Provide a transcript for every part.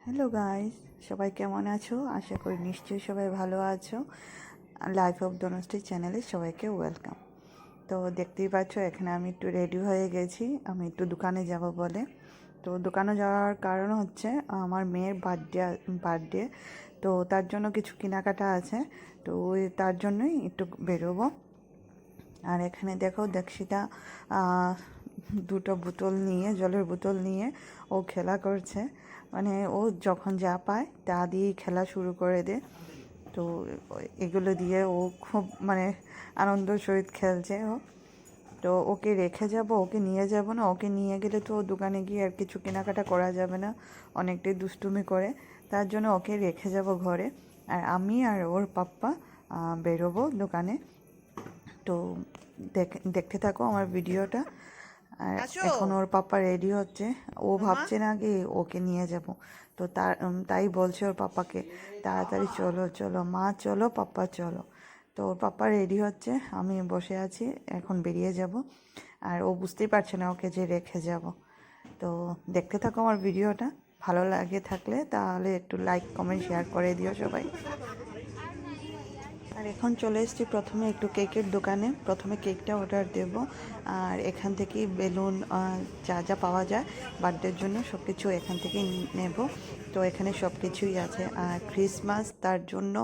Hello guys, সবাই কেমন আছো? আশা করি নিশ্চয়ই সবাই ভালো আছো। লাইফ অফ ডোনাস্টি চ্যানেলে সবাইকে ওয়েলকাম। তো দেখতেই পাচ্ছ এখানে আমি একটু রেডি হয়ে গেছি, আমি একটু দোকানে যাব বলে। তো দোকানে যাওয়ার কারণ হচ্ছে আমার মেয়ের বার্থডে, তো তার জন্য কিছু কেনাকাটা আছে। তো তার জন্যই একটু বেরোবো। আর এখানে দেখো দীক্ষিতা দুটো বোতল নিয়ে, জলের বোতল নিয়ে ও খেলা করছে। মানে ও যখন যা পায় তা দিয়েই খেলা শুরু করে দেয়। তো এগুলো দিয়ে ও খুব আনন্দ সহিত খেলছে ও। তো ওকে রেখে যাব, ওকে নিয়ে যাব না। ওকে নিয়ে গেলে তো দোকানে গিয়ে আর কিছু কেনাকাটা করা যাবে না, অনেকটাই দুষ্টুমি করে। তার জন্য ওকে রেখে যাব ঘরে। আর আমি আর ওর পাপ্পা বেরোবো দোকানে। তো দেখতে থাকো আমার ভিডিওটা। আর এখন ওর পাপ্পা রেডি হচ্ছে, ও ভাবছে না কি ওকে নিয়ে যাব। তো তাই বলছে ওর পাপ্পাকে, তাড়াতাড়ি চলো চলো মা, চলো পাপ্পা চলো। তো ওর পাপ্পা রেডি হচ্ছে, আমি বসে আছি, এখন বেরিয়ে যাব। আর ও বুঝতেই পারছে না ওকে যে রেখে যাব। তো দেখতে থাকো আমার ভিডিওটা। ভালো লাগে থাকলে তাহলে একটু লাইক কমেন্ট শেয়ার করে দিও সবাই। আর এখন চলে এসেছি প্রথমে একটু কেকের দোকানে। প্রথমে কেকটা অর্ডার দেব। আর এখান থেকেই বেলুন যা যা পাওয়া যায় বার্থডের জন্য সব কিছু এখান থেকেই নেব। তো এখানে সব কিছুই আছে। আর ক্রিসমাস, তার জন্য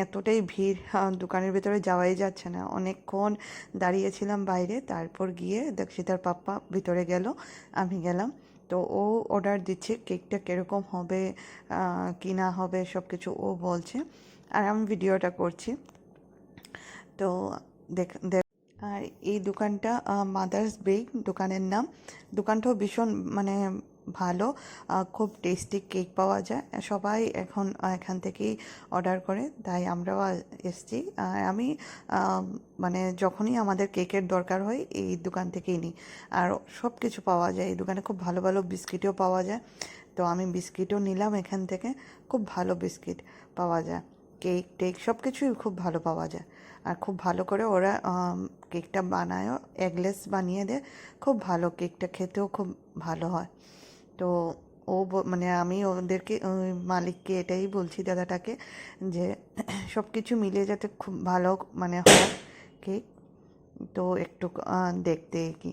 এতটাই ভিড়, দোকানের ভিতরে যাওয়াই যাচ্ছে না। অনেকক্ষণ দাঁড়িয়েছিলাম বাইরে, তারপর গিয়ে দীক্ষিতার পাপ্পা ভিতরে গেল, আমি গেলাম। তো ও অর্ডার দিচ্ছে কেকটা কীরকম হবে, কি না হবে সব কিছু ও বলছে, আর আমি ভিডিওটা করছি। তো দেখ দেখ আর এই দোকানটা মাদার্স বেক দোকানের নাম। দোকানটাও ভীষণ ভালো, খুব টেস্টি কেক পাওয়া যায়। সবাই এখন এখান থেকেই অর্ডার করে, তাই আমরাও এসছি। আর আমি যখনই আমাদের কেকের দরকার হয় এই দোকান থেকেই নিই। আর সব কিছু পাওয়া যায় এই দোকানে, খুব ভালো ভালো বিস্কিটও পাওয়া যায়। তো আমি বিস্কিটও নিলাম এখান থেকে, খুব ভালো বিস্কিট পাওয়া যায়। কেক টেক সব কিছুই খুব ভালো পাওয়া যায়। আর খুব ভালো করে ওরা কেকটা বানায়ও, এগলেস বানিয়ে দেয়। খুব ভালো, কেকটা খেতেও খুব ভালো হয়। তো আমি ওদেরকে, মালিককে এটাই বলছি, দাদাটাকে, যে সব কিছু মিলিয়ে যাতে খুব ভালো হয় কেক। তো একটু দেখতে কি।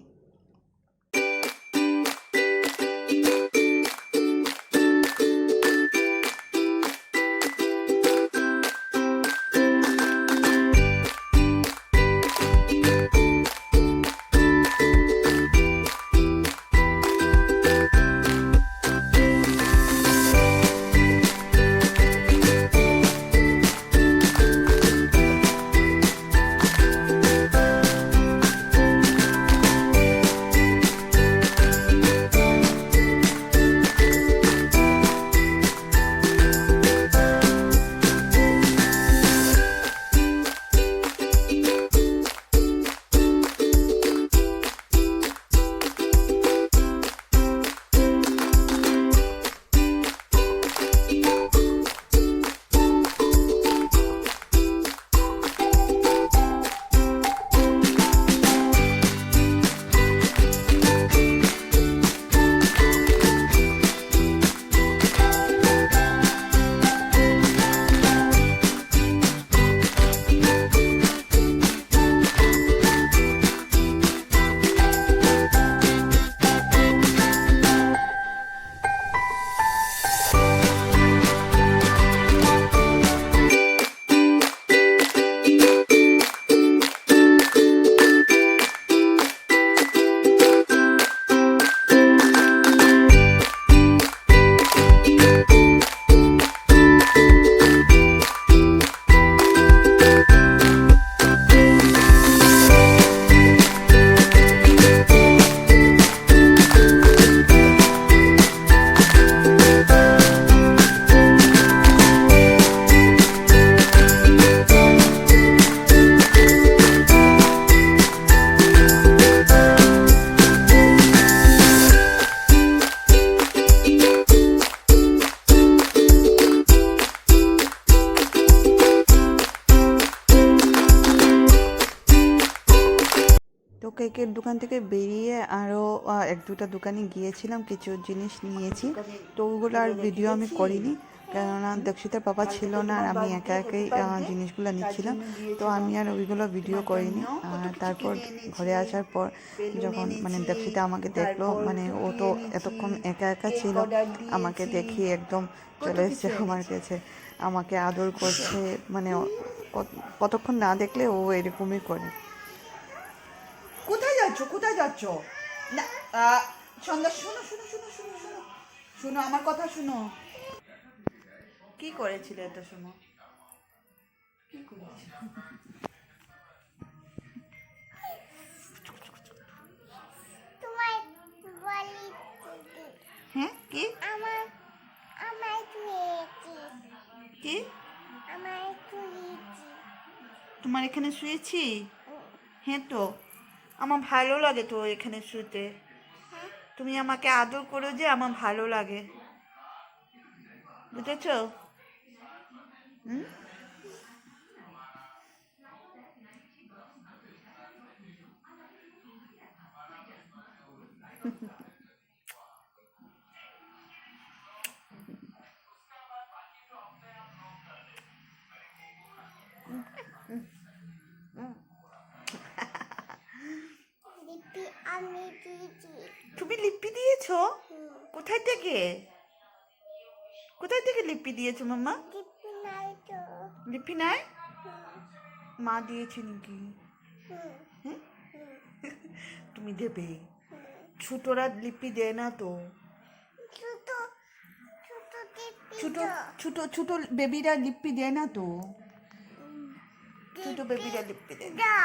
কেকের দোকান থেকে বেরিয়ে আরও এক দুটা দোকানে গিয়েছিলাম, কিছু জিনিস নিয়েছি। তো ওগুলো আর ভিডিও আমি করিনি, কেননা দীক্ষিতার বাবা ছিল না আর আমি একা একাই জিনিসগুলো নিচ্ছিলাম। তো আমি আর ওইগুলো ভিডিও করিনি। আর তারপর ঘরে আসার পর যখন মানে দীক্ষিতা আমাকে দেখলো, মানে ও তো এতক্ষণ একা একা ছিল, আমাকে দেখি একদম চলে এসছে আমার কাছে, আমাকে আদর করছে। মানে কতক্ষণ না দেখলে ও এরকমই করে। কোথায় যাচ্ছ, কোথায় যাচ্ছ? না সন্ধ্যা, শোনো শোনো শোনো শোনো শোনো শোনো, আমার কথা শোনো। কি করেছিলে এত সময়? কি করেছি? তোমার বলি হ্যাঁ কি আমার আমার তুইছি কি আমার তুইছি তোমার এখানে শুয়েছি? হ্যাঁ, তো আমার ভালো লাগে তো এখানে শুতে। তুমি আমাকে আদর করো যে, আমার ভালো লাগে, বুঝেছো? হুম। লিপি আমি দিয়েছি। তুমি লিপি দিয়েছো? কোথায় থেকে? কোথায় থেকে লিপি দিয়েছো মাম্মা? লিপি নাই তো। লিপি নাই? মা দিয়েছে নাকি? হ্যাঁ, তুমি দেবে? ছোটরা লিপি দেয় না তো। ছোট ছোট লিপি ছোট তো। ছোট ছোট বেবিরা লিপি দেয় না তো। ছোট বেবিরা লিপি দেয় না। দা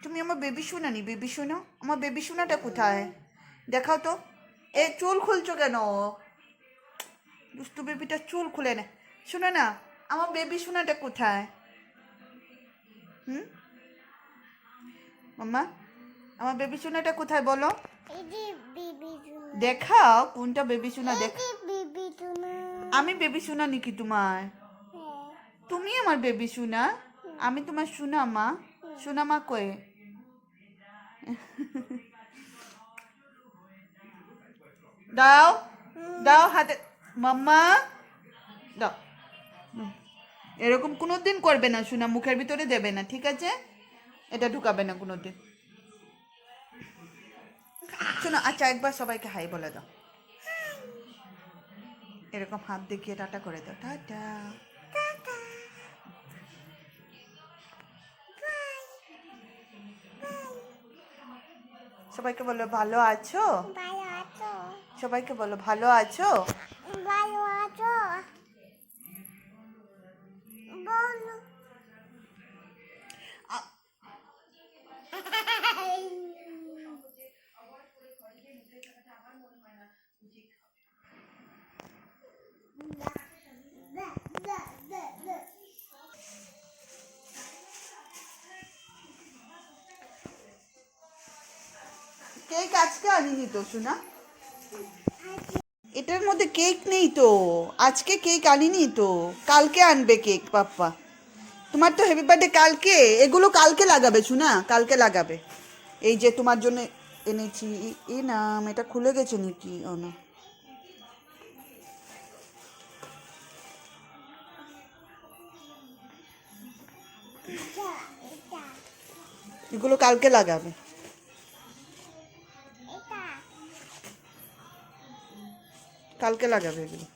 তুমি আমার বেবি শোনা নি? বেবি শোনো, আমার বেবি শোনাটা কোথায়? দেখাও তো। এ চুল খুলছো কেন? দুষ্টু বেবিটা চুল খুলে না। শোনো না, আমার বেবি শোনাটা কোথায়? হুম মাম্মা, আমার বেবি সোনাটা কোথায় বলো? এই যে বিবি জুনা। দেখাও কোনটা বেবি সোনা, এই দেখ। যে বিবি জুনা। আমি বেবি সোনা নাকি তোমার? হ্যাঁ। তুমি আমার বেবি সোনা, আমি তোমার সোনা মা। সোনা মা কয়ে? দাও দাও হাতে, মাম্মা দাও। এরকম কোনোদিন করবে না সোনা, মুখের ভিতরে দেবে না, ঠিক আছে? এটা ঢুকাবে না কোনোদিন। শোনো, আচ্ছা একবার সবাইকে হাই বলে দাও, এরকম হাত দেখিয়ে টাটা করে দাও, টাটা। সবাইকে বলো ভালো আছো। ভালো আছো? সবাইকে বলো ভালো আছো। ভালো আছো? বলো। আ- কেক আজকে আনিনি তো সোনা, এটার মধ্যে কেক নেই তো। আজকে কেক আনিনি তো, কালকে আনবে কেক পাপ্পা। তোমার তো হ্যাপি বার্থডে কালকে, এগুলো কালকে লাগাবে সোনা, কালকে লাগাবে। এই যে তোমার জন্য এনেছি, এ নাম, এটা খুলে গেছে নাকি? ও না, এটা এটা এগুলো কালকে লাগাবে, এটা কালকে লাগাবে এগুলো।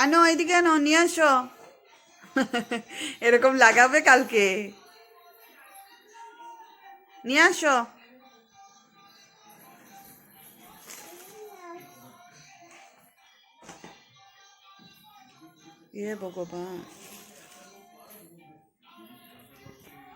আনো এদিকে, আনো নিয়ে আসো। এরকম লাগাবে কালকে, নিয়ে আসো। এ ভগবান।